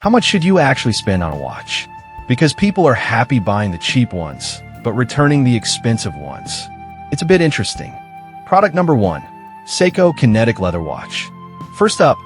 How much should you actually spend on a watch? Because people are happy buying the cheap ones, but returning the expensive ones. It's a bit interesting. Product number 1. Seiko Kinetic Leather Watch. First up,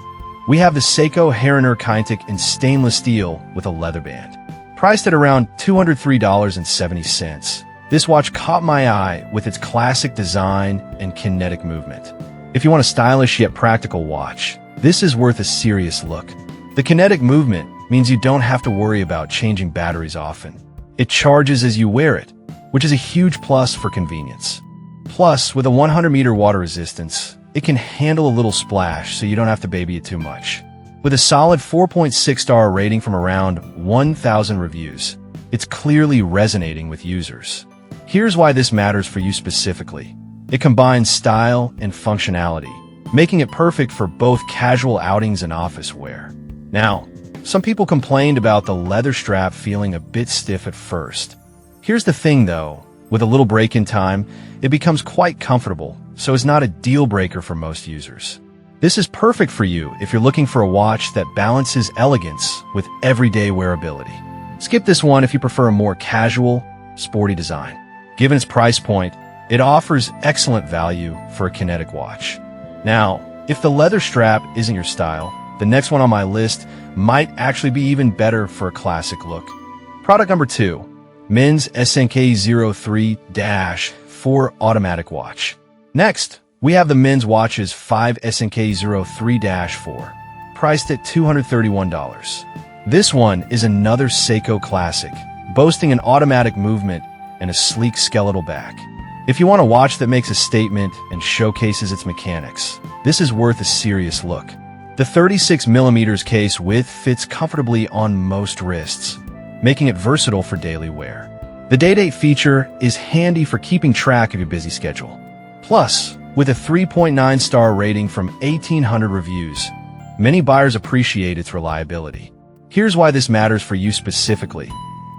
we have the Seiko Hariner Kinetic in stainless steel with a leather band. Priced at around $203.70. This watch caught my eye with its classic design and kinetic movement. If you want a stylish yet practical watch, this is worth a serious look. The kinetic movement means you don't have to worry about changing batteries often. It charges as you wear it, which is a huge plus for convenience. Plus, with a 100-meter water resistance, it can handle a little splash so you don't have to baby it too much. With a solid 4.6-star rating from around 1,000 reviews, it's clearly resonating with users. Here's why this matters for you specifically. It combines style and functionality, making it perfect for both casual outings and office wear. Now, some people complained about the leather strap feeling a bit stiff at first. Here's the thing though, with a little break in time, it becomes quite comfortable, so it's not a deal breaker for most users. This is perfect for you if you're looking for a watch that balances elegance with everyday wearability. Skip this one if you prefer a more casual, sporty design. Given its price point, it offers excellent value for a kinetic watch. Now, if the leather strap isn't your style, the next one on my list might actually be even better for a classic look. Product number 2. Men's SNK03-4 Automatic Watch. Next, we have the men's watch's 5 SNK03-4, priced at $231. This one is another Seiko classic, boasting an automatic movement and a sleek skeletal back. If you want a watch that makes a statement and showcases its mechanics, this is worth a serious look. The 36mm case width fits comfortably on most wrists, making it versatile for daily wear. The day-date feature is handy for keeping track of your busy schedule. Plus, with a 3.9-star rating from 1,800 reviews, many buyers appreciate its reliability. Here's why this matters for you specifically.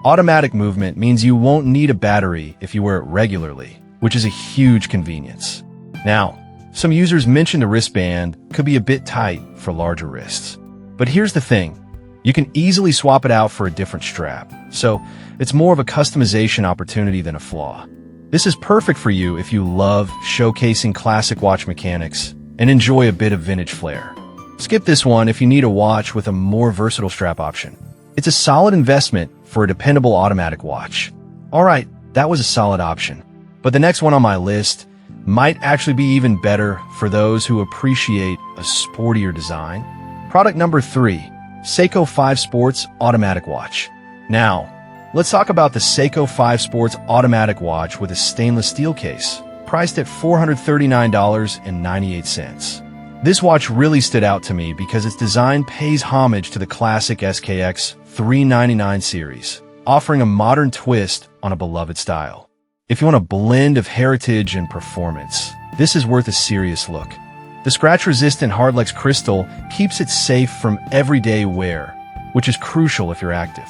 Automatic movement means you won't need a battery if you wear it regularly, which is a huge convenience. Now, some users mentioned the wristband could be a bit tight for larger wrists. But here's the thing. You can easily swap it out for a different strap, so it's more of a customization opportunity than a flaw. This is perfect for you if you love showcasing classic watch mechanics and enjoy a bit of vintage flair. Skip this one if you need a watch with a more versatile strap option. It's a solid investment for a dependable automatic watch. Alright, that was a solid option. But the next one on my list might actually be even better for those who appreciate a sportier design. Product number 3. Seiko 5 Sports Automatic Watch. Now, let's talk about the Seiko 5 Sports Automatic Watch with a stainless steel case, priced at $439.98. This watch really stood out to me because its design pays homage to the classic SKX 399 series, offering a modern twist on a beloved style. If you want a blend of heritage and performance, this is worth a serious look. The scratch-resistant Hardlex crystal keeps it safe from everyday wear, which is crucial if you're active.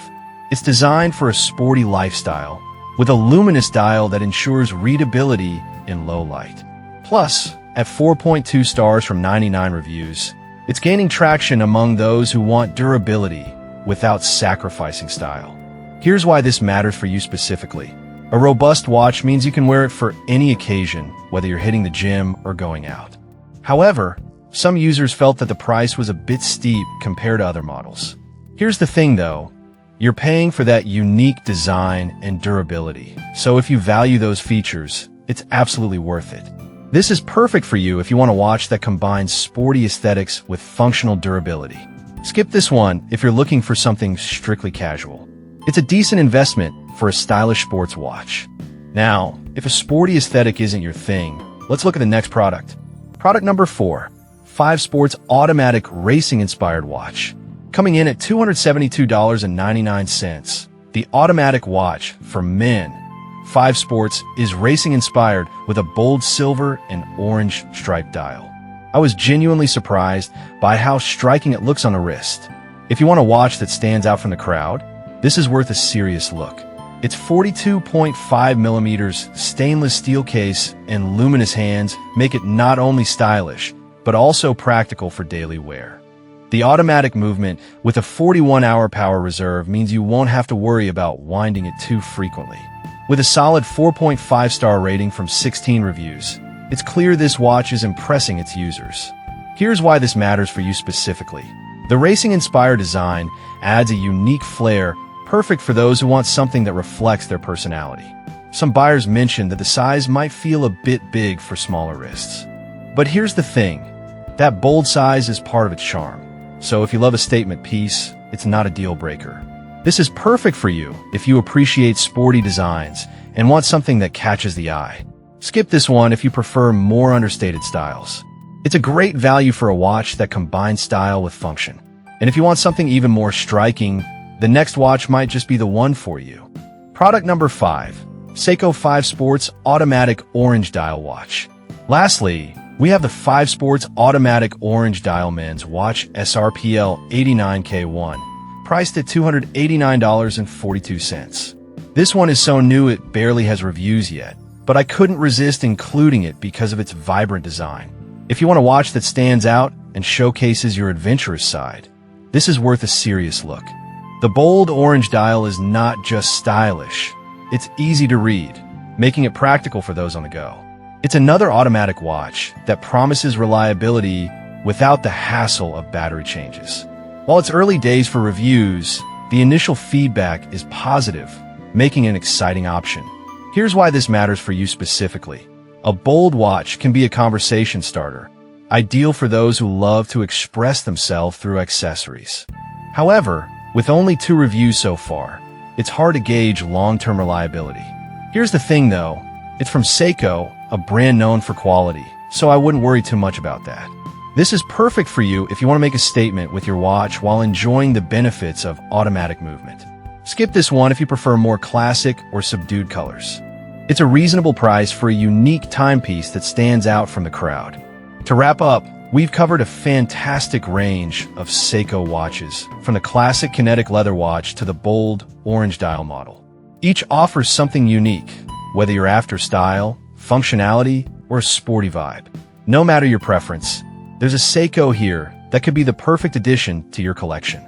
It's designed for a sporty lifestyle, with a luminous dial that ensures readability in low light. Plus, at 4.2 stars from 99 reviews, it's gaining traction among those who want durability without sacrificing style. Here's why this matters for you specifically. A robust watch means you can wear it for any occasion, whether you're hitting the gym or going out. However, some users felt that the price was a bit steep compared to other models. Here's the thing though, you're paying for that unique design and durability, so if you value those features, it's absolutely worth it. This is perfect for you if you want a watch that combines sporty aesthetics with functional durability. Skip this one if you're looking for something strictly casual. It's a decent investment for a stylish sports watch. Now, if a sporty aesthetic isn't your thing, let's look at the next product. Product number 4. 5 Sports Automatic Racing-Inspired Watch. Coming in at $272.99, the automatic watch for men, 5 Sports, is racing-inspired with a bold silver and orange striped dial. I was genuinely surprised by how striking it looks on the wrist. If you want a watch that stands out from the crowd, this is worth a serious look. Its 42.5mm stainless steel case and luminous hands make it not only stylish, but also practical for daily wear. The automatic movement with a 41-hour power reserve means you won't have to worry about winding it too frequently. With a solid 4.5-star rating from 16 reviews, it's clear this watch is impressing its users. Here's why this matters for you specifically. The racing-inspired design adds a unique flair, perfect for those who want something that reflects their personality. Some buyers mentioned that the size might feel a bit big for smaller wrists. But here's the thing, that bold size is part of its charm. So if you love a statement piece, it's not a deal breaker. This is perfect for you if you appreciate sporty designs and want something that catches the eye. Skip this one if you prefer more understated styles. It's a great value for a watch that combines style with function. And if you want something even more striking, the next watch might just be the one for you. Product number 5, Seiko 5 Sports Automatic Orange Dial Watch. Lastly, we have the 5 Sports Automatic Orange Dial Men's Watch SRPL 89K1, priced at $289.42. This one is so new it barely has reviews yet, but I couldn't resist including it because of its vibrant design. If you want a watch that stands out and showcases your adventurous side, this is worth a serious look. The bold orange dial is not just stylish, it's easy to read, making it practical for those on the go. It's another automatic watch that promises reliability without the hassle of battery changes. While it's early days for reviews, the initial feedback is positive, making it an exciting option. Here's why this matters for you specifically. A bold watch can be a conversation starter, ideal for those who love to express themselves through accessories. However, with only 2 reviews so far, it's hard to gauge long-term reliability. Here's the thing though, it's from Seiko, a brand known for quality, so I wouldn't worry too much about that. This is perfect for you if you want to make a statement with your watch while enjoying the benefits of automatic movement. Skip this one if you prefer more classic or subdued colors. It's a reasonable price for a unique timepiece that stands out from the crowd. To wrap up, we've covered a fantastic range of Seiko watches, from the classic kinetic leather watch to the bold orange dial model. Each offers something unique, whether you're after style, functionality, or a sporty vibe. No matter your preference, there's a Seiko here that could be the perfect addition to your collection.